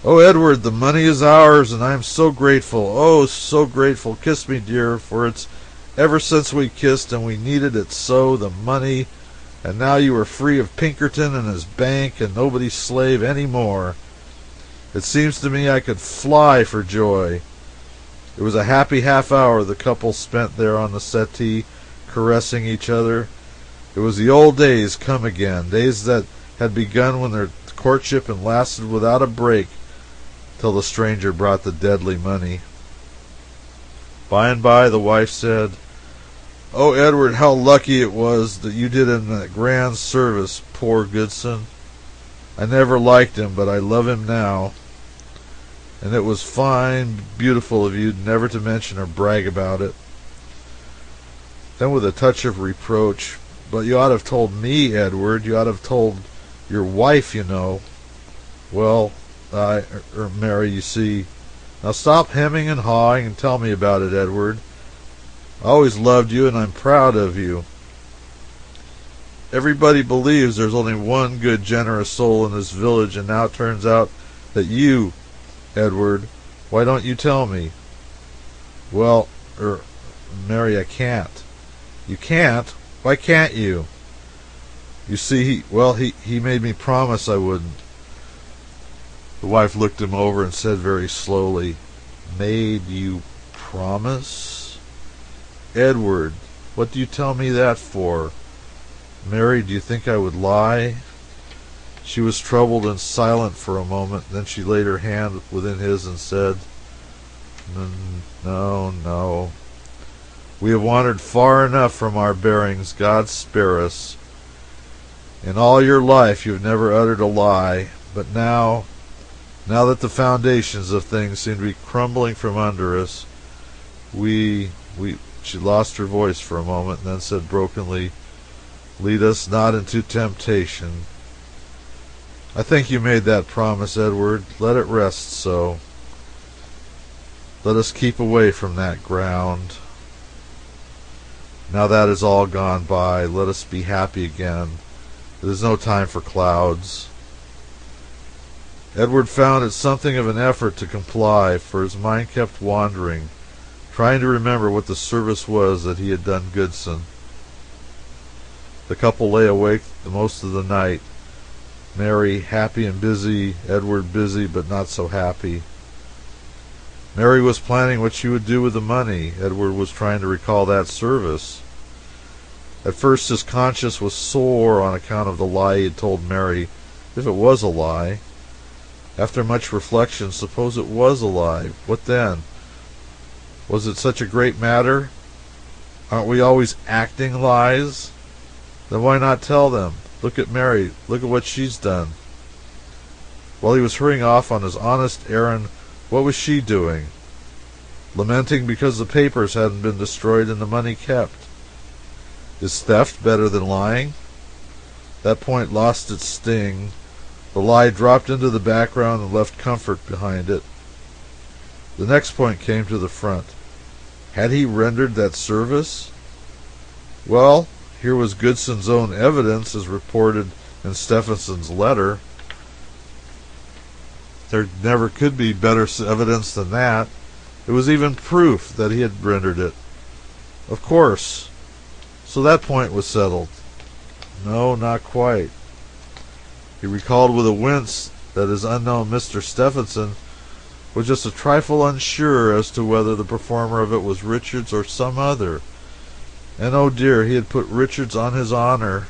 "Oh, Edward, the money is ours, and I am so grateful. Oh, so grateful. Kiss me, dear, for it's ever since we kissed, and we needed it so, the money, and now you are free of Pinkerton and his bank, and nobody's slave any more. It seems to me I could fly for joy." It was a happy half hour the couple spent there on the settee, caressing each other. It was the old days come again, days that had begun when their courtship and lasted without a break till the stranger brought the deadly money. By and by the wife said, "Oh, Edward, how lucky it was that you did him that grand service, poor Goodson. I never liked him, but I love him now. And it was fine, beautiful of you never to mention or brag about it." Then with a touch of reproach, "But you ought to have told me, Edward. You ought to have told your wife, you know." "Well, Mary, you see." "Now stop hemming and hawing and tell me about it, Edward. I always loved you, and I'm proud of you. Everybody believes there's only one good, generous soul in this village, and now it turns out that you, Edward, why don't you tell me?" "Well, Mary, I can't." "You can't? Why can't you?" "You see, he made me promise I wouldn't." The wife looked him over and said very slowly, "Made you promise? Edward, what do you tell me that for? Mary, do you think I would lie?" She was troubled and silent for a moment. Then she laid her hand within his and said, "No, no. We have wandered far enough from our bearings. God spare us. In all your life you have never uttered a lie. But now that the foundations of things seem to be crumbling from under us, we She lost her voice for a moment, and then said brokenly, "Lead us not into temptation." I think you made that promise, Edward. Let it rest so. Let us keep away from that ground. Now that is all gone by, let us be happy again. It is no time for clouds. Edward found it something of an effort to comply, for his mind kept wandering, trying to remember what the service was that he had done Goodson. The couple lay awake the most of the night. Mary happy and busy, Edward busy but not so happy. Mary was planning what she would do with the money. Edward was trying to recall that service. At first his conscience was sore on account of the lie he had told Mary, if it was a lie. After much reflection, suppose it was a lie. What then? Was it such a great matter? Aren't we always acting lies? Then why not tell them? Look at Mary. Look at what she's done. While he was hurrying off on his honest errand, what was she doing? Lamenting because the papers hadn't been destroyed and the money kept. Is theft better than lying? That point lost its sting. The lie dropped into the background and left comfort behind it. The next point came to the front. Had he rendered that service? Well, here was Goodson's own evidence as reported in Stephenson's letter. There never could be better evidence than that. It was even proof that he had rendered it. Of course. So that point was settled. No, not quite. He recalled with a wince that his unknown Mr. Stephenson was just a trifle unsure as to whether the performer of it was Richards or some other. And oh dear, he had put Richards on his honor.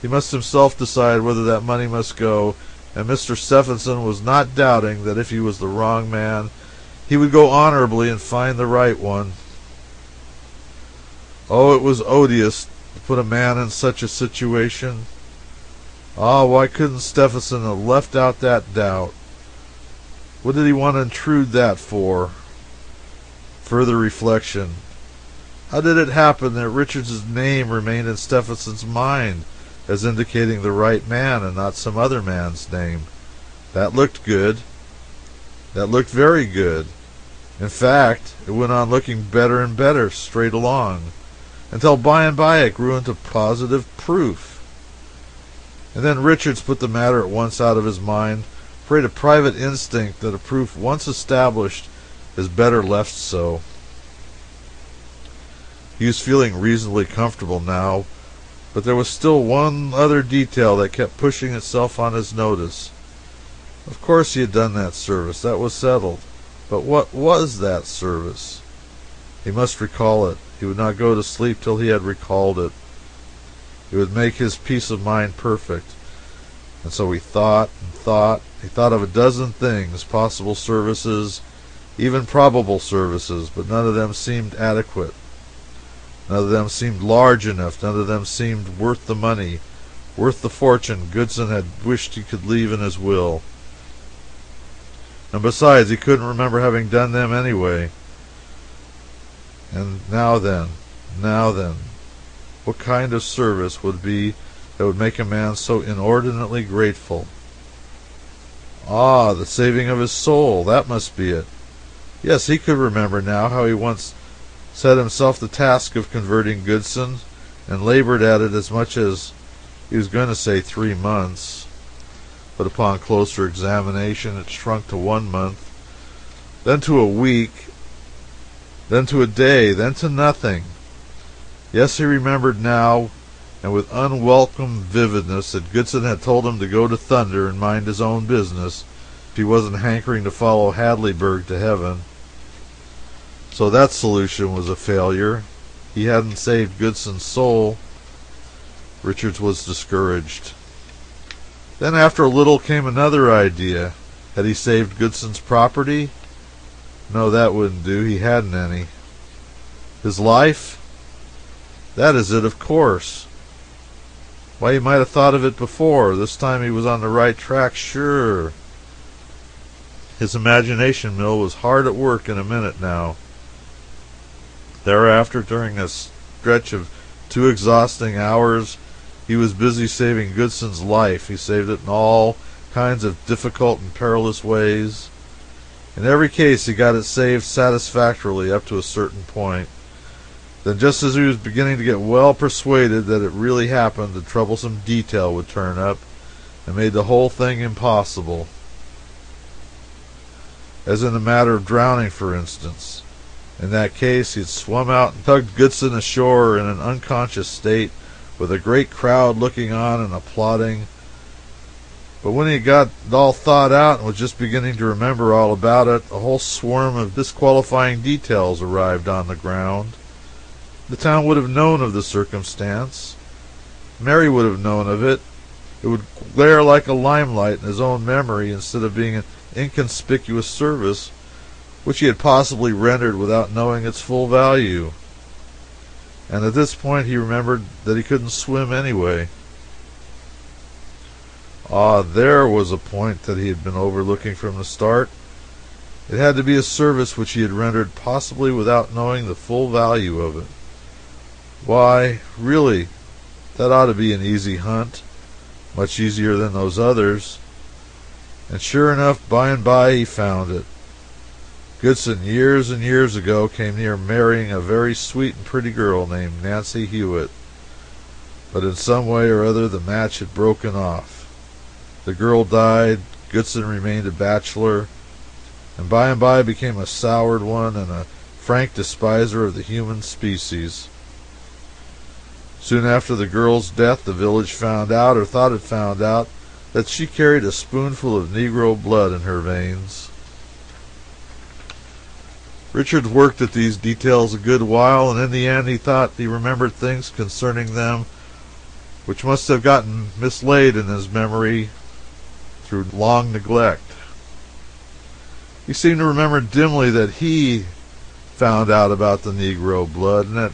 He must himself decide whether that money must go, and Mr. Stephenson was not doubting that if he was the wrong man, he would go honorably and find the right one. Oh, it was odious to put a man in such a situation. Ah, why couldn't Stephenson have left out that doubt? What did he want to intrude that for? Further reflection. How did it happen that Richards's name remained in Stephenson's mind as indicating the right man and not some other man's name? That looked good. That looked very good. In fact, it went on looking better and better straight along, until by and by it grew into positive proof. And then Richards put the matter at once out of his mind, afraid a private instinct that a proof once established is better left so. He was feeling reasonably comfortable now, but there was still one other detail that kept pushing itself on his notice. Of course he had done that service. That was settled. But what was that service? He must recall it. He would not go to sleep till he had recalled it. It would make his peace of mind perfect. And so he thought and thought. He thought of a dozen things, possible services, even probable services, but none of them seemed adequate. None of them seemed large enough. None of them seemed worth the money, worth the fortune Goodson had wished he could leave in his will. And besides, he couldn't remember having done them anyway. And now then, what kind of service would be that would make a man so inordinately grateful? Ah, the saving of his soul, that must be it. Yes, he could remember now how he once set himself the task of converting Goodson, and labored at it as much as, he was going to say 3 months, but upon closer examination it shrunk to 1 month, then to a week, then to a day, then to nothing. Yes, he remembered now, and with unwelcome vividness, that Goodson had told him to go to thunder and mind his own business if he wasn't hankering to follow Hadleyburg to heaven. So that solution was a failure. He hadn't saved Goodson's soul. Richards was discouraged. Then after a little came another idea. Had he saved Goodson's property? No, that wouldn't do. He hadn't any. His life? That is it, of course. Why, he might have thought of it before. This time he was on the right track, sure. His imagination mill was hard at work in a minute now. Thereafter, during a stretch of 2 exhausting hours, he was busy saving Goodson's life. He saved it in all kinds of difficult and perilous ways. In every case he got it saved satisfactorily up to a certain point. Then, just as he was beginning to get well persuaded that it really happened, a troublesome detail would turn up and made the whole thing impossible. As in the matter of drowning, for instance. In that case, he had swum out and tugged Goodson ashore in an unconscious state, with a great crowd looking on and applauding. But when he got it all thought out and was just beginning to remember all about it, a whole swarm of disqualifying details arrived on the ground. The town would have known of the circumstance. Mary would have known of it. It would glare like a limelight in his own memory instead of being an inconspicuous service which he had possibly rendered without knowing its full value. And at this point he remembered that he couldn't swim anyway. Ah, there was a point that he had been overlooking from the start. It had to be a service which he had rendered possibly without knowing the full value of it. Why, really, that ought to be an easy hunt, much easier than those others. And sure enough, by and by he found it. Goodson, years and years ago, came near marrying a very sweet and pretty girl named Nancy Hewitt. But in some way or other the match had broken off. The girl died, Goodson remained a bachelor, and by became a soured one and a frank despiser of the human species. Soon after the girl's death, the village found out, or thought it found out, that she carried a spoonful of Negro blood in her veins. Richard worked at these details a good while, and in the end he thought he remembered things concerning them which must have gotten mislaid in his memory through long neglect. He seemed to remember dimly that he found out about the Negro blood, and that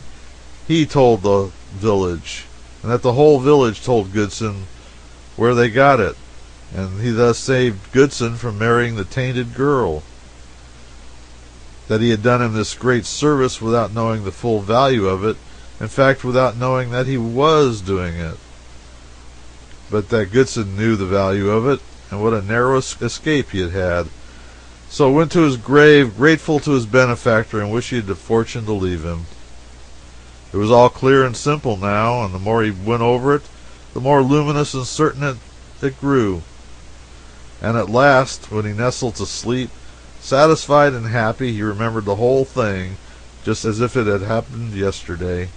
he told the village, and that the whole village told Goodson where they got it, and he thus saved Goodson from marrying the tainted girl. That he had done him this great service without knowing the full value of it, in fact without knowing that he was doing it. But that Goodson knew the value of it, and what a narrow escape he had had. So went to his grave, grateful to his benefactor, and wishing he had the fortune to leave him. It was all clear and simple now, and the more he went over it, the more luminous and certain it grew. And at last, when he nestled to sleep, satisfied and happy, he remembered the whole thing, just as if it had happened yesterday.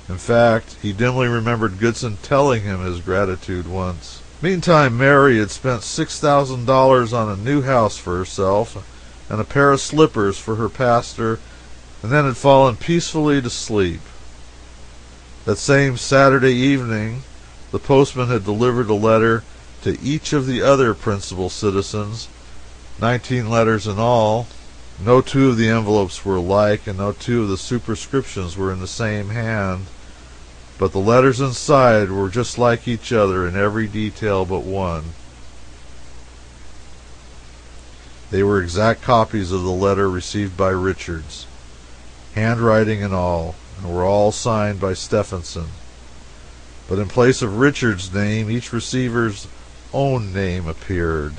In fact, he dimly remembered Goodson telling him his gratitude once. Meantime, Mary had spent $6,000 on a new house for herself and a pair of slippers for her pastor, and then had fallen peacefully to sleep. That same Saturday evening, the postman had delivered a letter to each of the other principal citizens, 19 letters in all. No two of the envelopes were alike, and no two of the superscriptions were in the same hand, but the letters inside were just like each other in every detail but one. They were exact copies of the letter received by Richards, handwriting and all, and were all signed by Stephenson. But in place of Richard's name, each receiver's own name appeared.